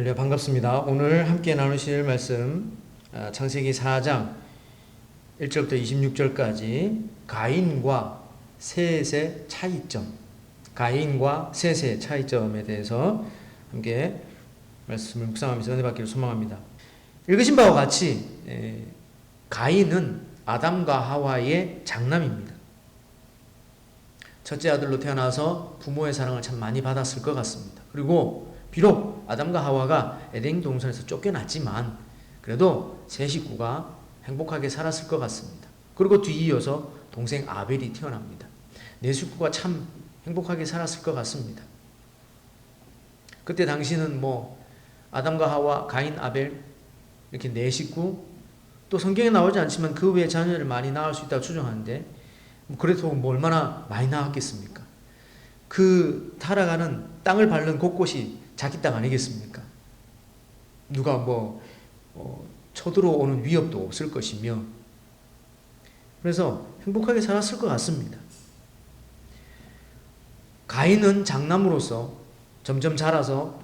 할렐루야, 반갑습니다. 오늘 함께 나누실 말씀 창세기 4장 1절부터 26절까지 가인과 셋의 차이점, 가인과 셋의 차이점에 대해서 함께 말씀을 묵상하면서 은혜 받기를 소망합니다. 읽으신 바와 같이 가인은 아담과 하와의 장남입니다. 첫째 아들로 태어나서 부모의 사랑을 참 많이 받았을 것 같습니다. 그리고 비록 아담과 하와가 에덴 동산에서 쫓겨났지만 그래도 세 식구가 행복하게 살았을 것 같습니다. 그리고 뒤이어서 동생 아벨이 태어납니다. 네 식구가 참 행복하게 살았을 것 같습니다. 그때 당시는 아담과 하와, 가인, 아벨 이렇게 네 식구, 또 성경에 나오지 않지만 그 외에 자녀를 많이 낳을 수 있다고 추정하는데 그래도 얼마나 많이 낳았겠습니까? 그 타락하는 땅을 밟는 곳곳이 자기 땅 아니겠습니까? 누가 쳐들어오는 위협도 없을 것이며, 그래서 행복하게 살았을 것 같습니다. 가인은 장남으로서 점점 자라서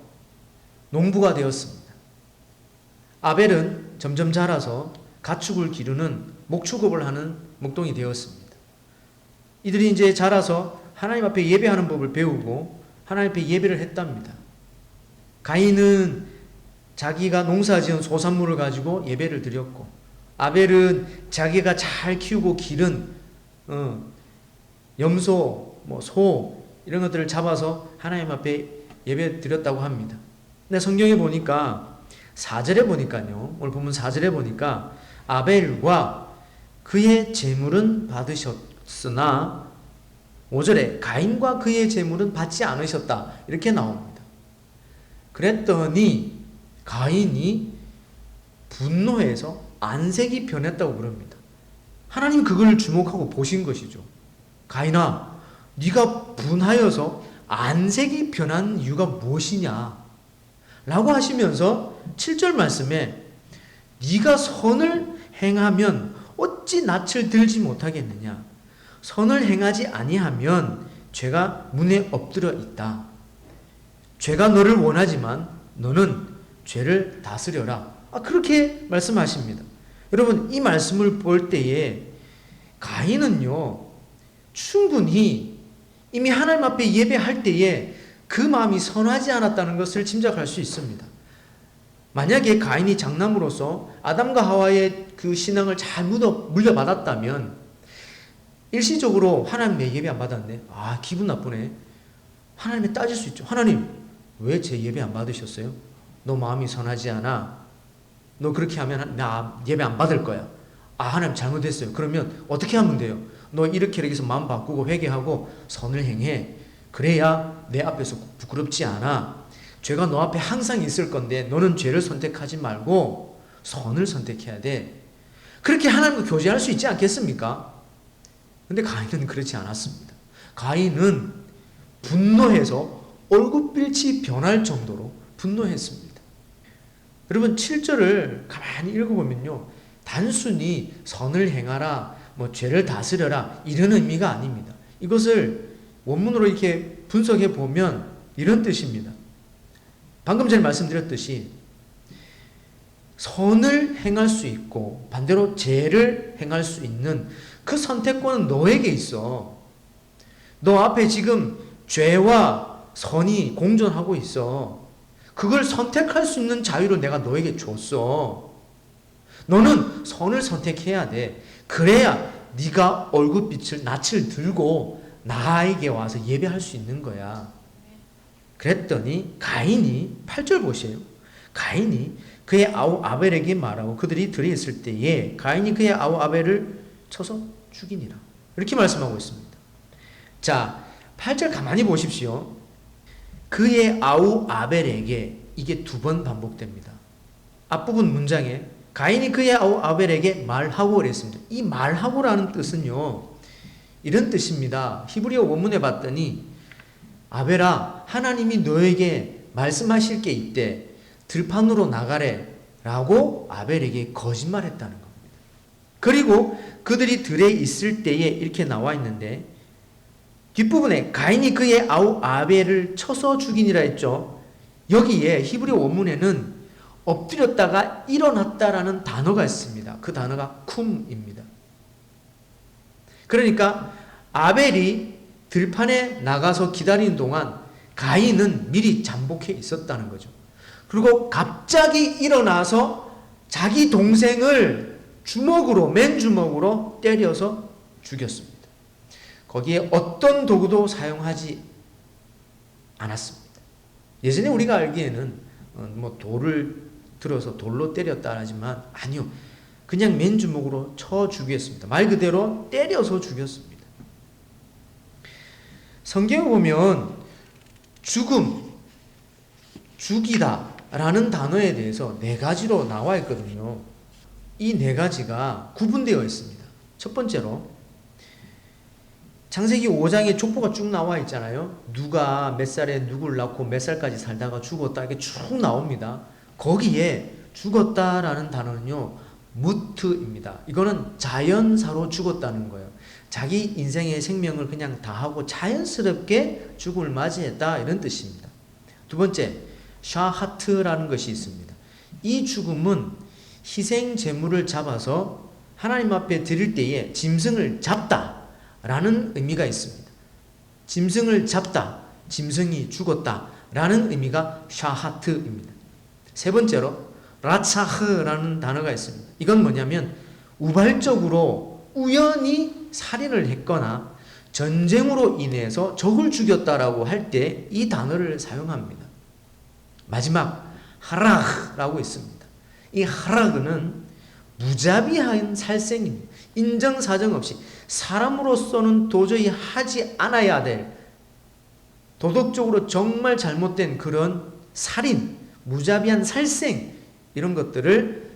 농부가 되었습니다. 아벨은 점점 자라서 가축을 기르는 목축업을 하는 목동이 되었습니다. 이들이 이제 자라서 하나님 앞에 예배하는 법을 배우고 하나님 앞에 예배를 했답니다. 가인은 자기가 농사지은 소산물을 가지고 예배를 드렸고, 아벨은 자기가 잘 키우고 기른 염소, 소 이런 것들을 잡아서 하나님 앞에 예배 드렸다고 합니다. 근데 성경에 보니까 4절에 보니까요, 오늘 본문 4절에 보니까 아벨과 그의 제물은 받으셨으나 5절에 가인과 그의 제물은 받지 않으셨다 이렇게 나옵니다. 그랬더니 가인이 분노해서 안색이 변했다고 그럽니다. 하나님 그걸 주목하고 보신 것이죠. 가인아, 네가 분하여서 안색이 변한 이유가 무엇이냐 라고 하시면서 7절 말씀에 네가 선을 행하면 어찌 낯을 들지 못하겠느냐, 선을 행하지 아니하면 죄가 문에 엎드려 있다. 죄가 너를 원하지만 너는 죄를 다스려라. 그렇게 말씀하십니다. 여러분, 이 말씀을 볼 때에 가인은요, 충분히 이미 하나님 앞에 예배할 때에 그 마음이 선하지 않았다는 것을 짐작할 수 있습니다. 만약에 가인이 장남으로서 아담과 하와의 그 신앙을 잘 물려받았다면 일시적으로 하나님 내 예배 안 받았네, 기분 나쁘네, 하나님에 따질 수 있죠. 하나님 왜 제 예배 안 받으셨어요? 너 마음이 선하지 않아. 너 그렇게 하면 나 예배 안 받을 거야. 하나님 잘못했어요. 그러면 어떻게 하면 돼요? 너 이렇게 해서 마음 바꾸고 회개하고 선을 행해. 그래야 내 앞에서 부끄럽지 않아. 죄가 너 앞에 항상 있을 건데 너는 죄를 선택하지 말고 선을 선택해야 돼. 그렇게 하나님과 교제할 수 있지 않겠습니까? 근데 가인은 그렇지 않았습니다. 가인은 분노해서 얼굴빛이 변할 정도로 분노했습니다. 여러분, 7절을 가만히 읽어보면요, 단순히 선을 행하라, 죄를 다스려라 이런 의미가 아닙니다. 이것을 원문으로 이렇게 분석해 보면 이런 뜻입니다. 방금 전에 말씀드렸듯이 선을 행할 수 있고 반대로 죄를 행할 수 있는 그 선택권은 너에게 있어. 너 앞에 지금 죄와 선이 공존하고 있어. 그걸 선택할 수 있는 자유를 내가 너에게 줬어. 너는 선을 선택해야 돼. 그래야 네가 얼굴빛을 낯을 들고 나에게 와서 예배할 수 있는 거야. 그랬더니 가인이 8절 보세요. 가인이 그의 아우 아벨에게 말하고 그들이 들에 있을 때에 가인이 그의 아우 아벨을 쳐서 죽이니라. 이렇게 말씀하고 있습니다. 자, 8절 가만히 보십시오. 그의 아우 아벨에게, 이게 두 번 반복됩니다. 앞부분 문장에 가인이 그의 아우 아벨에게 말하고 그랬습니다. 이 말하고라는 뜻은요, 이런 뜻입니다. 히브리어 원문에 봤더니 아벨아, 하나님이 너에게 말씀하실 게 있대. 들판으로 나가래 라고 아벨에게 거짓말했다는 겁니다. 그리고 그들이 들에 있을 때에 이렇게 나와 있는데 뒷부분에 가인이 그의 아우 아벨을 쳐서 죽이니라 했죠. 여기에 히브리 원문에는 엎드렸다가 일어났다라는 단어가 있습니다. 그 단어가 쿰입니다. 그러니까 아벨이 들판에 나가서 기다리는 동안 가인은 미리 잠복해 있었다는 거죠. 그리고 갑자기 일어나서 자기 동생을 맨주먹으로 때려서 죽였습니다. 거기에 어떤 도구도 사용하지 않았습니다. 예전에 우리가 알기에는 돌을 들어서 돌로 때렸다 하지만 아니요. 그냥 맨주먹으로 쳐 죽였습니다. 말 그대로 때려서 죽였습니다. 성경에 보면 죽음, 죽이다 라는 단어에 대해서 4가지로 나와 있거든요. 이 4가지가 구분되어 있습니다. 첫 번째로 창세기 5장에 족보가 쭉 나와 있잖아요. 누가 몇 살에 누구를 낳고 몇 살까지 살다가 죽었다 이게 쭉 나옵니다. 거기에 죽었다라는 단어는요, 무트입니다. 이거는 자연사로 죽었다는 거예요. 자기 인생의 생명을 그냥 다하고 자연스럽게 죽음을 맞이했다 이런 뜻입니다. 두 번째, 샤하트라는 것이 있습니다. 이 죽음은 희생 제물을 잡아서 하나님 앞에 드릴 때에 짐승을 잡다 라는 의미가 있습니다. 짐승을 잡다, 짐승이 죽었다 라는 의미가 샤하트입니다. 세 번째로 라차흐라는 단어가 있습니다. 이건 뭐냐면 우발적으로 우연히 살인을 했거나 전쟁으로 인해서 적을 죽였다라고 할 때 이 단어를 사용합니다. 마지막 하라흐라고 있습니다. 이 하라흐는 무자비한 살생입니다. 인정사정 없이 사람으로서는 도저히 하지 않아야 될 도덕적으로 정말 잘못된 그런 살인, 무자비한 살생 이런 것들을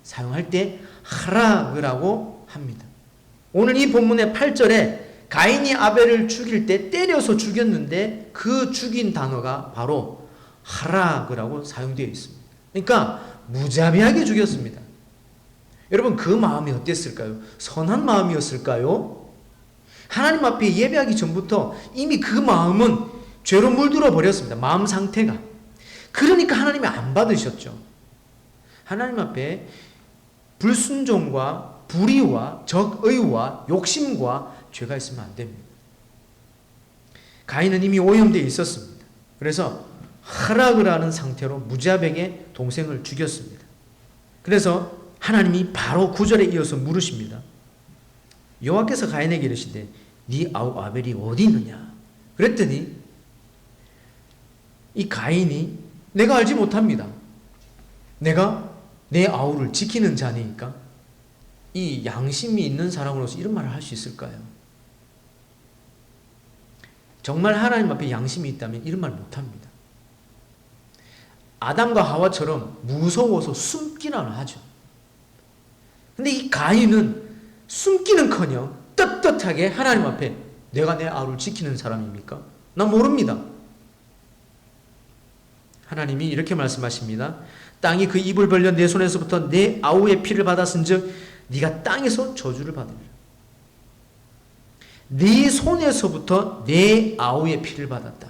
사용할 때 하라그라고 합니다. 오늘 이 본문의 8절에 가인이 아벨을 죽일 때 때려서 죽였는데 그 죽인 단어가 바로 하라그라고 사용되어 있습니다. 그러니까 무자비하게 죽였습니다. 여러분 그 마음이 어땠을까요? 선한 마음이었을까요? 하나님 앞에 예배하기 전부터 이미 그 마음은 죄로 물들어 버렸습니다. 마음 상태가. 그러니까 하나님이 안 받으셨죠. 하나님 앞에 불순종과 불의와 적의와 욕심과 죄가 있으면 안 됩니다. 가인은 이미 오염되어 있었습니다. 그래서 하락을 하는 상태로 무자백의 동생을 죽였습니다. 그래서 하나님이 바로 9절에 이어서 물으십니다. 여호와께서 가인에게 이르시되 네 아우 아벨이 어디 있느냐? 그랬더니 이 가인이 내가 알지 못합니다. 내가 내 아우를 지키는 자니까 이 양심이 있는 사람으로서 이런 말을 할 수 있을까요? 정말 하나님 앞에 양심이 있다면 이런 말 못합니다. 아담과 하와처럼 무서워서 숨기나 하죠. 근데 이 가인은 숨기는커녕 떳떳하게 하나님 앞에 내가 내 아우를 지키는 사람입니까? 난 모릅니다. 하나님이 이렇게 말씀하십니다. 땅이 그 입을 벌려 내 손에서부터 내 아우의 피를 받았은즉 네가 땅에서 저주를 받으리라. 네 손에서부터 내 아우의 피를 받았다.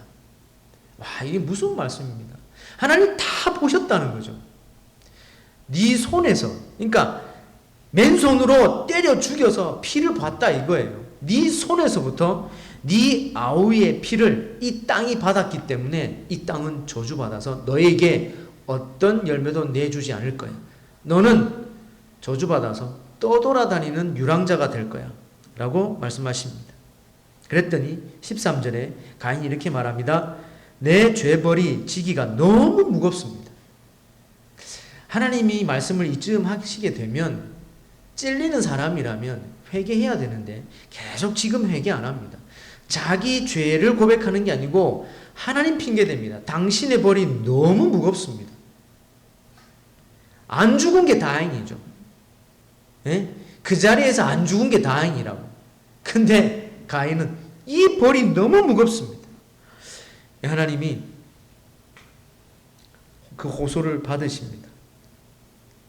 와, 이게 무슨 말씀입니다. 하나님 다 보셨다는 거죠. 네 손에서, 그러니까 맨손으로 때려 죽여서 피를 봤다 이거예요. 네 손에서부터 네 아우의 피를 이 땅이 받았기 때문에 이 땅은 저주받아서 너에게 어떤 열매도 내주지 않을 거야. 너는 저주받아서 떠돌아다니는 유랑자가 될 거야 라고 말씀하십니다. 그랬더니 13절에 가인이 이렇게 말합니다. 내 죄벌이 지기가 너무 무겁습니다. 하나님이 말씀을 이쯤 하시게 되면 찔리는 사람이라면 회개해야 되는데 계속 지금 회개 안 합니다. 자기 죄를 고백하는 게 아니고 하나님 핑계댑니다. 당신의 벌이 너무 무겁습니다. 안 죽은 게 다행이죠. 예? 그 자리에서 안 죽은 게 다행이라고. 근데 가인은 이 벌이 너무 무겁습니다. 하나님이 그 호소를 받으십니다.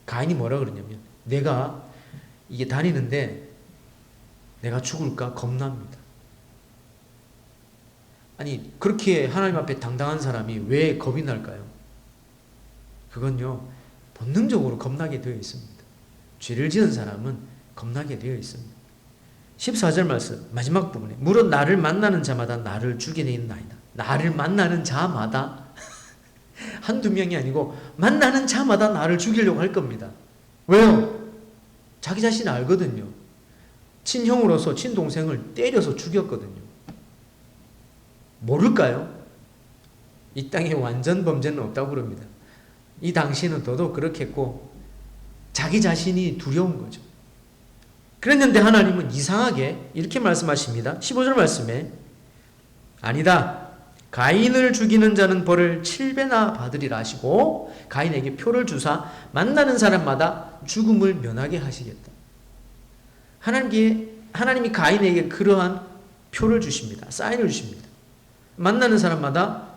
가인이 뭐라 그러냐면 내가 이게 다니는데 내가 죽을까 겁납니다. 아니 그렇게 하나님 앞에 당당한 사람이 왜 겁이 날까요? 그건요 본능적으로 겁나게 되어 있습니다. 죄를 지은 사람은 겁나게 되어 있습니다. 14절 말씀 마지막 부분에 무릇 나를 만나는 자마다 나를 죽이나이다. 나를 만나는 자마다 한두 명이 아니고 만나는 자마다 나를 죽이려고 할 겁니다. 왜요? 자기 자신 알거든요. 친형으로서 친동생을 때려서 죽였거든요. 모를까요? 이 땅에 완전 범죄는 없다고 그럽니다. 이 당시에는 더더욱 그렇겠고 자기 자신이 두려운 거죠. 그랬는데 하나님은 이상하게 이렇게 말씀하십니다. 15절 말씀에 아니다. 가인을 죽이는 자는 벌을 7배나 받으리라 하시고 가인에게 표를 주사 만나는 사람마다 죽음을 면하게 하시겠다. 하나님이 가인에게 그러한 표를 주십니다. 사인을 주십니다. 만나는 사람마다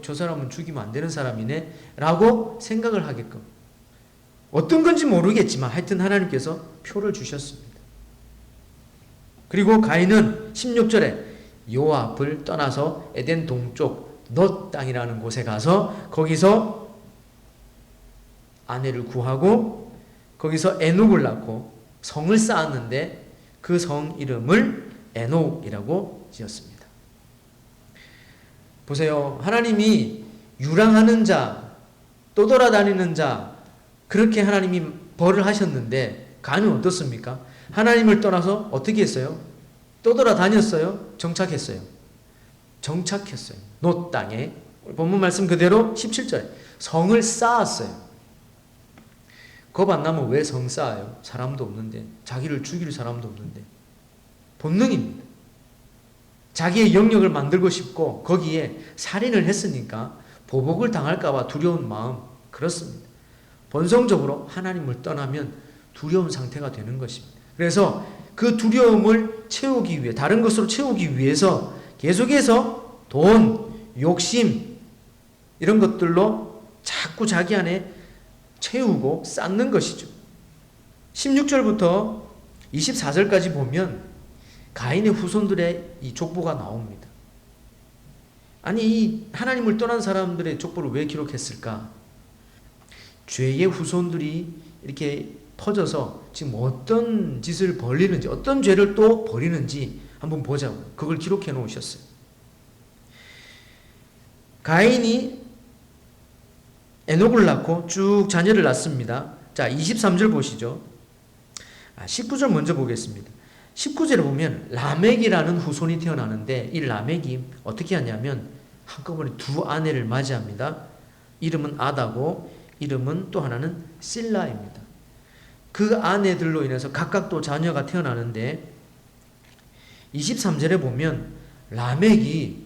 저 사람은 죽이면 안 되는 사람이네 라고 생각을 하게끔 어떤 건지 모르겠지만 하여튼 하나님께서 표를 주셨습니다. 그리고 가인은 16절에 여호와 앞을 떠나서 에덴 동쪽 넛 땅이라는 곳에 가서 거기서 아내를 구하고 거기서 에녹을 낳고 성을 쌓았는데 그 성 이름을 에녹이라고 지었습니다. 보세요. 하나님이 유랑하는 자, 떠돌아다니는 자 그렇게 하나님이 벌을 하셨는데 가인은 어떻습니까? 하나님을 떠나서 어떻게 했어요? 떠돌아다녔어요? 정착했어요? 정착했어요. 놋 땅에 본문 말씀 그대로 17절에 성을 쌓았어요. 겁 안 나면 왜 성 쌓아요? 사람도 없는데 자기를 죽일 사람도 없는데 본능입니다. 자기의 영역을 만들고 싶고 거기에 살인을 했으니까 보복을 당할까 봐 두려운 마음 그렇습니다. 본성적으로 하나님을 떠나면 두려운 상태가 되는 것입니다. 그래서 그 두려움을 채우기 위해 다른 것으로 채우기 위해서 계속해서 돈, 욕심 이런 것들로 자꾸 자기 안에 채우고 쌓는 것이죠. 16절부터 24절까지 보면 가인의 후손들의 이 족보가 나옵니다. 아니 이 하나님을 떠난 사람들의 족보를 왜 기록했을까? 죄의 후손들이 이렇게 퍼져서 지금 어떤 짓을 벌리는지 어떤 죄를 또 벌이는지 한번 보자고 그걸 기록해 놓으셨어요. 가인이 에녹을 낳고 쭉 자녀를 낳습니다. 자 23절 보시죠. 19절 먼저 보겠습니다. 19절에 보면 라멕이라는 후손이 태어나는데 이 라멕이 어떻게 하냐면 한꺼번에 두 아내를 맞이합니다. 이름은 아다고 이름은 또 하나는 실라입니다. 그 아내들로 인해서 각각 또 자녀가 태어나는데 23절에 보면 라멕이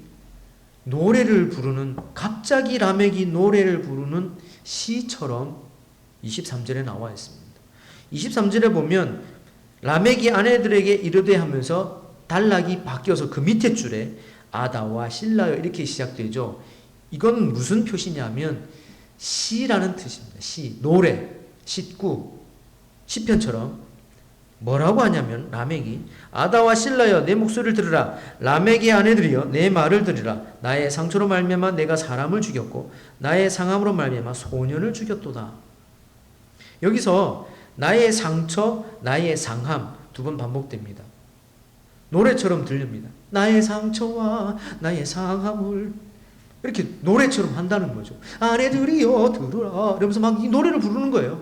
노래를 부르는 갑자기 라멕이 노래를 부르는 시처럼 23절에 나와 있습니다. 23절에 보면 라멕이 아내들에게 이르되 하면서 단락이 바뀌어서 그 밑에 줄에 아다와 실라여 이렇게 시작되죠. 이건 무슨 표시냐면 시라는 뜻입니다. 시, 노래, 시구, 시편처럼 뭐라고 하냐면 라멕이 아다와 실라여 내 목소리를 들으라. 라멕의 아내들이여 내 말을 들으라. 나의 상처로 말미암아 내가 사람을 죽였고 나의 상함으로 말미암아 소년을 죽였도다. 여기서 나의 상처, 나의 상함 두 번 반복됩니다. 노래처럼 들립니다. 나의 상처와 나의 상함을 이렇게 노래처럼 한다는 거죠. 아내들이여 들으라 이러면서 막 이 노래를 부르는 거예요.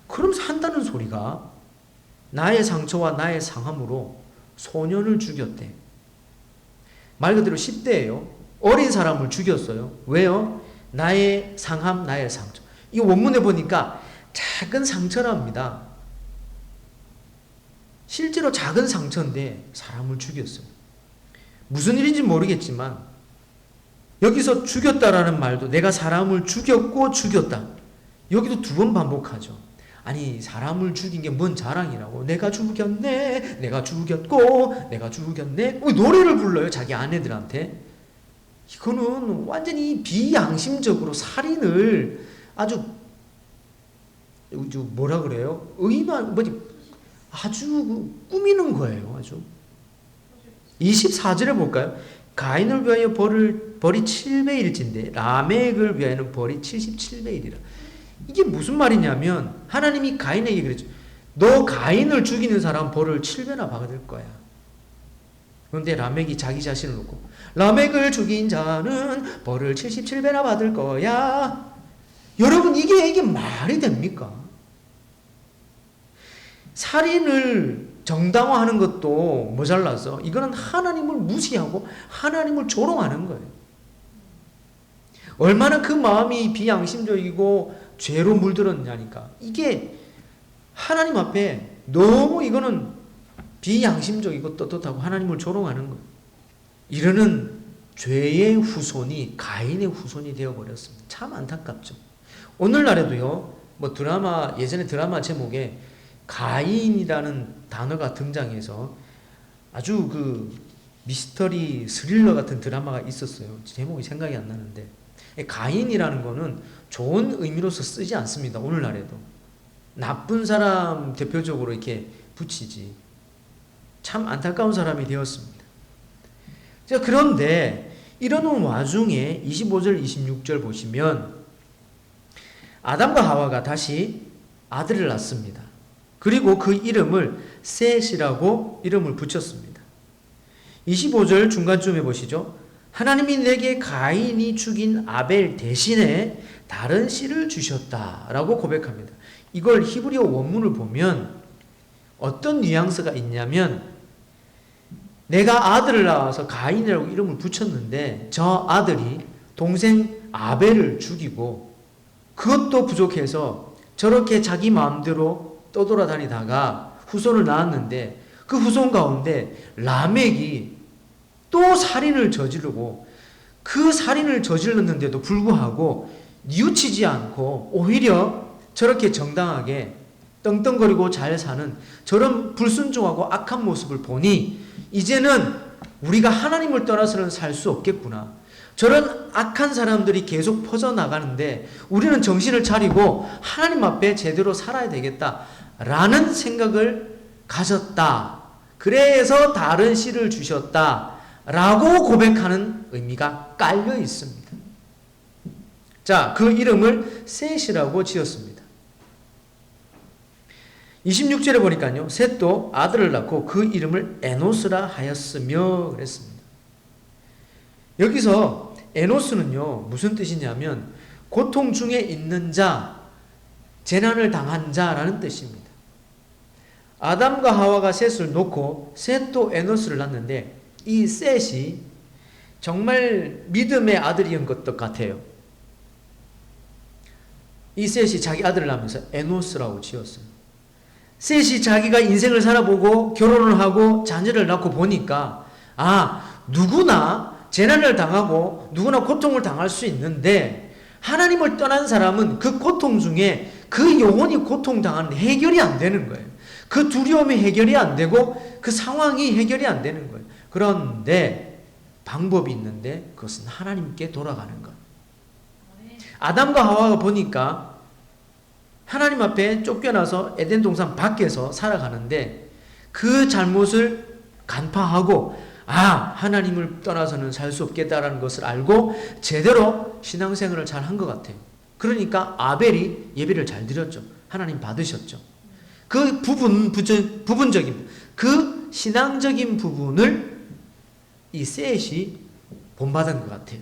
그러면서 한다는 소리가 나의 상처와 나의 상함으로 소년을 죽였대. 말 그대로 10대예요. 어린 사람을 죽였어요. 왜요? 나의 상함, 나의 상처. 이 원문에 보니까 작은 상처랍니다. 실제로 작은 상처인데 사람을 죽였어요. 무슨 일인지 모르겠지만 여기서 죽였다라는 말도 내가 사람을 죽였고 죽였다. 여기도 두 번 반복하죠. 아니 사람을 죽인 게 뭔 자랑이라고. 내가 죽였네. 내가 죽였고 내가 죽였네. 노래를 불러요. 자기 아내들한테. 이거는 완전히 비양심적으로 살인을 아주 뭐라 그래요? 의만 뭐지? 아주 꾸미는 거예요. 아주. 24절에 볼까요? 가인을 위하여 벌이 700일인데 라멕을 위하여는 벌이 77배이리라. 이게 무슨 말이냐면 하나님이 가인에게 그랬죠. 너 가인을 죽이는 사람 벌을 7배나 받을 거야. 그런데 라멕이 자기 자신을 놓고 라멕을 죽인 자는 벌을 77배나 받을 거야. 여러분 이게 말이 됩니까? 살인을 정당화하는 것도 모자라서 이거는 하나님을 무시하고 하나님을 조롱하는 거예요. 얼마나 그 마음이 비양심적이고 죄로 물들었냐니까. 이게 하나님 앞에 너무 이거는 비양심적이고 떳떳하고 하나님을 조롱하는 거예요. 이러는 죄의 후손이 가인의 후손이 되어버렸습니다. 참 안타깝죠. 오늘날에도요, 예전에 드라마 제목에 가인이라는 단어가 등장해서 아주 미스터리 스릴러 같은 드라마가 있었어요. 제목이 생각이 안 나는데. 가인이라는 거는 좋은 의미로서 쓰지 않습니다. 오늘날에도. 나쁜 사람 대표적으로 이렇게 붙이지. 참 안타까운 사람이 되었습니다. 자, 그런데 이러는 와중에 25절, 26절 보시면 아담과 하와가 다시 아들을 낳습니다. 그리고 그 이름을 셋이라고 이름을 붙였습니다. 25절 중간쯤에 보시죠. 하나님이 내게 가인이 죽인 아벨 대신에 다른 씨를 주셨다라고 고백합니다. 이걸 히브리어 원문을 보면 어떤 뉘앙스가 있냐면 내가 아들을 낳아서 가인이라고 이름을 붙였는데 저 아들이 동생 아벨을 죽이고 그것도 부족해서 저렇게 자기 마음대로 떠돌아다니다가 후손을 낳았는데 그 후손 가운데 라멕이 또 살인을 저지르고 그 살인을 저질렀는데도 불구하고 뉘우치지 않고 오히려 저렇게 정당하게 떵떵거리고 잘 사는 저런 불순종하고 악한 모습을 보니 이제는 우리가 하나님을 떠나서는 살 수 없겠구나. 저런 악한 사람들이 계속 퍼져나가는데 우리는 정신을 차리고 하나님 앞에 제대로 살아야 되겠다라는 생각을 가졌다. 그래서 다른 씨를 주셨다라고 고백하는 의미가 깔려 있습니다. 자, 그 이름을 셋이라고 지었습니다. 26절에 보니까요, 셋도 아들을 낳고 그 이름을 에노스라 하였으며 그랬습니다. 여기서 에노스는요, 무슨 뜻이냐면 고통 중에 있는 자, 재난을 당한 자라는 뜻입니다. 아담과 하와가 셋을 놓고 셋도 에노스를 낳는데 이 셋이 정말 믿음의 아들이었던 것 같아요. 이 셋이 자기 아들을 낳으면서 에노스라고 지었어요. 셋이 자기가 인생을 살아보고 결혼을 하고 자녀를 낳고 보니까 누구나 재난을 당하고 누구나 고통을 당할 수 있는데 하나님을 떠난 사람은 그 고통 중에 그 영혼이 고통당하는 해결이 안 되는 거예요. 그 두려움이 해결이 안 되고 그 상황이 해결이 안 되는 거예요. 그런데 방법이 있는데 그것은 하나님께 돌아가는 것. 아담과 하와가 보니까 하나님 앞에 쫓겨나서 에덴 동산 밖에서 살아가는데 그 잘못을 간파하고 하나님을 떠나서는 살 수 없겠다라는 것을 알고 제대로 신앙생활을 잘 한 것 같아요. 그러니까 아벨이 예배를 잘 드렸죠. 하나님 받으셨죠. 그 부분적인 그 신앙적인 부분을 이 셋이 본받은 것 같아요.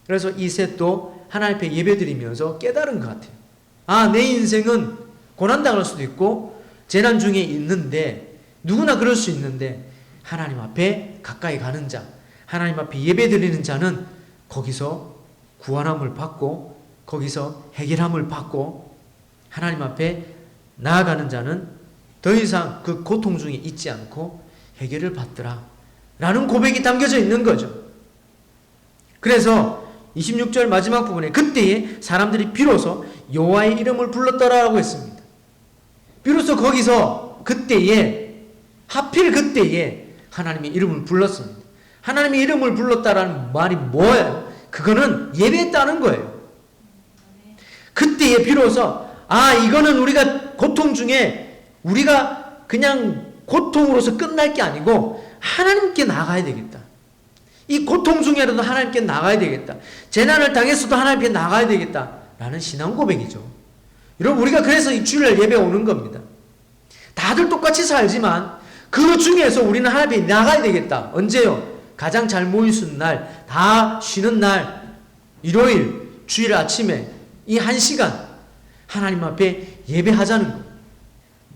그래서 이 셋도 하나님 앞에 예배 드리면서 깨달은 것 같아요. 내 인생은 고난당할 수도 있고 재난 중에 있는데 누구나 그럴 수 있는데 하나님 앞에 가까이 가는 자, 하나님 앞에 예배 드리는 자는 거기서 구원함을 받고 거기서 해결함을 받고 하나님 앞에 나아가는 자는 더 이상 그 고통 중에 있지 않고 해결을 받더라 라는 고백이 담겨져 있는 거죠. 그래서 26절 마지막 부분에 그때에 사람들이 비로소 여호와의 이름을 불렀더라라고 했습니다. 비로소 거기서 그때에 하필 그때에 하나님의 이름을 불렀습니다. 하나님의 이름을 불렀다라는 말이 뭐예요? 그거는 예배했다는 거예요. 그때에 비로소 이거는 우리가 고통 중에 우리가 그냥 고통으로서 끝날 게 아니고 하나님께 나가야 되겠다. 이 고통 중에라도 하나님께 나가야 되겠다. 재난을 당했어도 하나님께 나가야 되겠다. 라는 신앙 고백이죠. 여러분, 우리가 그래서 이 주일날 예배 오는 겁니다. 다들 똑같이 살지만 그 중에서 우리는 하나님 앞에 나가야 되겠다. 언제요? 가장 잘 모일 수 있는 날, 다 쉬는 날, 일요일, 주일 아침에 이 1시간 하나님 앞에 예배하자는 거예요.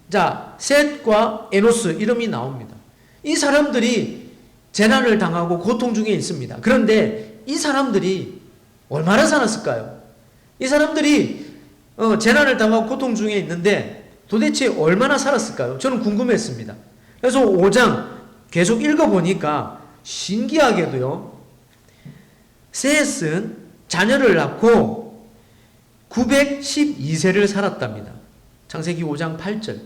자, 셋과 에노스 이름이 나옵니다. 이 사람들이 재난을 당하고 고통 중에 있습니다. 그런데 이 사람들이 얼마나 살았을까요? 이 사람들이 재난을 당하고 고통 중에 있는데 도대체 얼마나 살았을까요? 저는 궁금했습니다. 그래서 5장 계속 읽어보니까 신기하게도요, 셋은 자녀를 낳고 912세를 살았답니다. 창세기 5장 8절.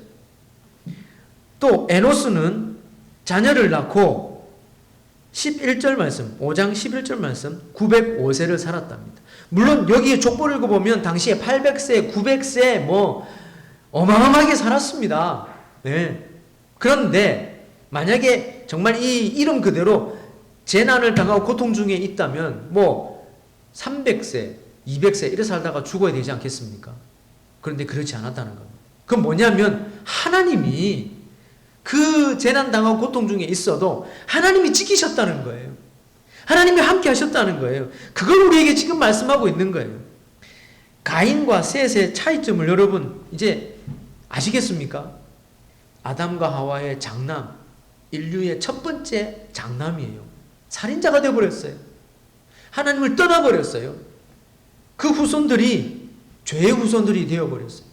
또 에노스는 자녀를 낳고 11절 말씀, 5장 11절 말씀 905세를 살았답니다. 물론 여기 족보를 읽어보면 당시에 800세, 900세 뭐 어마어마하게 살았습니다. 네. 그런데 만약에 정말 이 이름 그대로 재난을 당하고 고통 중에 있다면 뭐 300세, 200세 이래 살다가 죽어야 되지 않겠습니까? 그런데 그렇지 않았다는 겁니다. 그건 뭐냐면 하나님이 그 재난 당하고 고통 중에 있어도 하나님이 지키셨다는 거예요. 하나님이 함께 하셨다는 거예요. 그걸 우리에게 지금 말씀하고 있는 거예요. 가인과 셋의 차이점을 여러분 이제 아시겠습니까? 아담과 하와의 장남, 인류의 첫 번째 장남이에요. 살인자가 되어버렸어요. 하나님을 떠나버렸어요. 그 후손들이 죄의 후손들이 되어버렸어요.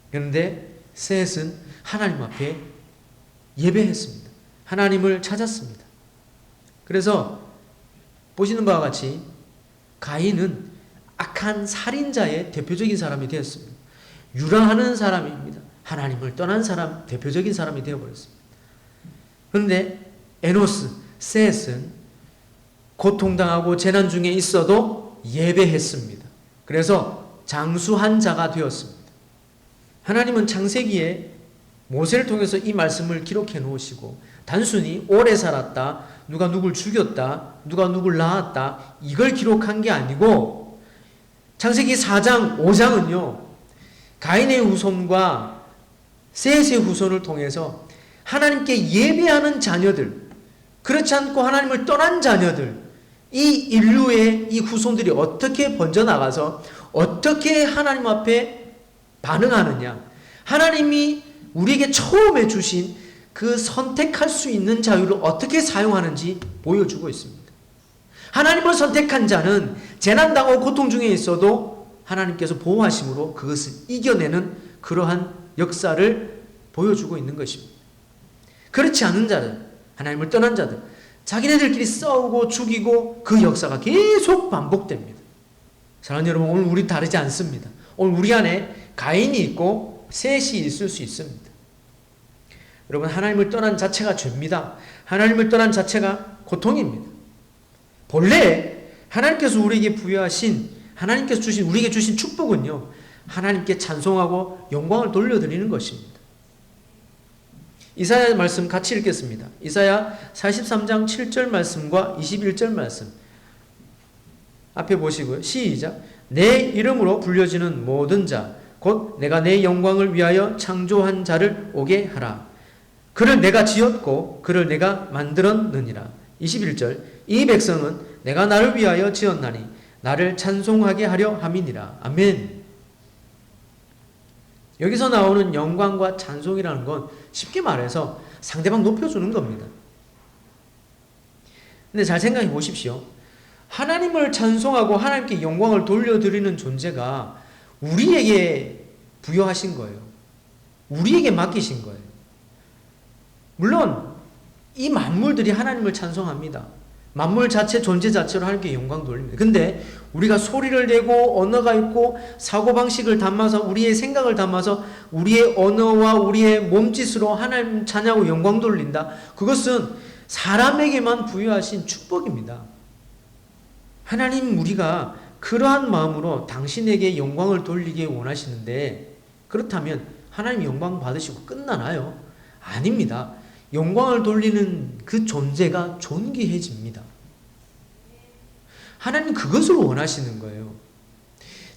그런데 셋은 하나님 앞에 예배했습니다. 하나님을 찾았습니다. 그래서 보시는 바와 같이 가인은 악한 살인자의 대표적인 사람이 되었습니다. 유랑하는 사람입니다. 하나님을 떠난 사람, 대표적인 사람이 되어버렸습니다. 그런데 에노스, 셋은 고통당하고 재난 중에 있어도 예배했습니다. 그래서 장수한 자가 되었습니다. 하나님은 창세기에 모세를 통해서 이 말씀을 기록해 놓으시고 단순히 오래 살았다, 누가 누굴 죽였다, 누가 누굴 낳았다 이걸 기록한 게 아니고 창세기 4장, 5장은요 가인의 후손과 셋의 후손을 통해서 하나님께 예배하는 자녀들, 그렇지 않고 하나님을 떠난 자녀들, 이 인류의 이 후손들이 어떻게 번져나가서 어떻게 하나님 앞에 반응하느냐, 하나님이 우리에게 처음에 주신 그 선택할 수 있는 자유를 어떻게 사용하는지 보여주고 있습니다. 하나님을 선택한 자는 재난당하고 고통 중에 있어도 하나님께서 보호하심으로 그것을 이겨내는 그러한 역사를 보여주고 있는 것입니다. 그렇지 않은 자들, 하나님을 떠난 자들, 자기네들끼리 싸우고 죽이고 그 역사가 계속 반복됩니다. 사랑하는 여러분, 오늘 우리 다르지 않습니다. 오늘 우리 안에 가인이 있고 셋이 있을 수 있습니다. 여러분, 하나님을 떠난 자체가 죄입니다. 하나님을 떠난 자체가 고통입니다. 본래 하나님께서 우리에게 부여하신, 하나님께서 주신, 우리에게 주신 축복은요, 하나님께 찬송하고 영광을 돌려드리는 것입니다. 이사야 말씀 같이 읽겠습니다. 이사야 43장 7절 말씀과 21절 말씀 앞에 보시고요. 시작. 내 이름으로 불려지는 모든 자 곧 내가 내 영광을 위하여 창조한 자를 오게 하라. 그를 내가 지었고 그를 내가 만들었느니라. 21절. 이 백성은 내가 나를 위하여 지었나니 나를 찬송하게 하려 함이니라. 아멘. 여기서 나오는 영광과 찬송이라는 건 쉽게 말해서 상대방 높여주는 겁니다. 근데 잘 생각해 보십시오. 하나님을 찬송하고 하나님께 영광을 돌려드리는 존재가 우리에게 부여하신 거예요. 우리에게 맡기신 거예요. 물론 이 만물들이 하나님을 찬송합니다. 만물 자체, 존재 자체로 하나님께 영광 돌립니다. 근데 우리가 소리를 내고 언어가 있고 사고방식을 담아서 우리의 생각을 담아서 우리의 언어와 우리의 몸짓으로 하나님 찬양하고 영광 돌린다. 그것은 사람에게만 부여하신 축복입니다. 하나님, 우리가 그러한 마음으로 당신에게 영광을 돌리기 원하시는데 그렇다면 하나님 영광 받으시고 끝나나요? 아닙니다. 영광을 돌리는 그 존재가 존귀해집니다. 하나님 그것을 원하시는 거예요.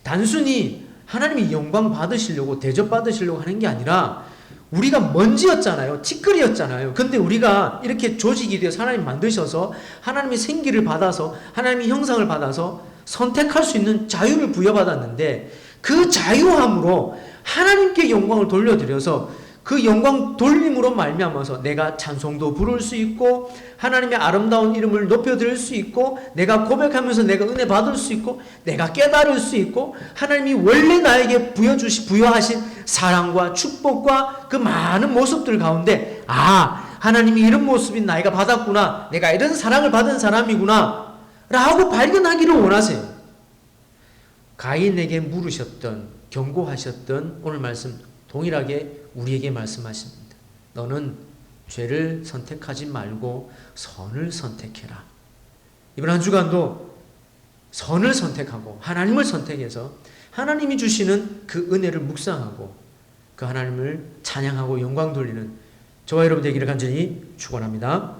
단순히 하나님이 영광 받으시려고 대접 받으시려고 하는 게 아니라 우리가 먼지였잖아요. 티끌이었잖아요. 근데 우리가 이렇게 조직이 되어서 하나님 만드셔서 하나님의 생기를 받아서 하나님의 형상을 받아서 선택할 수 있는 자유를 부여받았는데 그 자유함으로 하나님께 영광을 돌려드려서 그 영광 돌림으로 말미암아서 내가 찬송도 부를 수 있고 하나님의 아름다운 이름을 높여드릴 수 있고 내가 고백하면서 내가 은혜 받을 수 있고 내가 깨달을 수 있고 하나님이 원래 나에게 부여하신 사랑과 축복과 그 많은 모습들 가운데 하나님이 이런 모습인 나이가 받았구나, 내가 이런 사랑을 받은 사람이구나 라고 발견하기를 원하세요. 가인에게 물으셨던, 경고하셨던 오늘 말씀 동일하게 우리에게 말씀하십니다. 너는 죄를 선택하지 말고 선을 선택해라. 이번 한 주간도 선을 선택하고 하나님을 선택해서 하나님이 주시는 그 은혜를 묵상하고 그 하나님을 찬양하고 영광 돌리는 저와 여러분 되기를 간절히 축원합니다.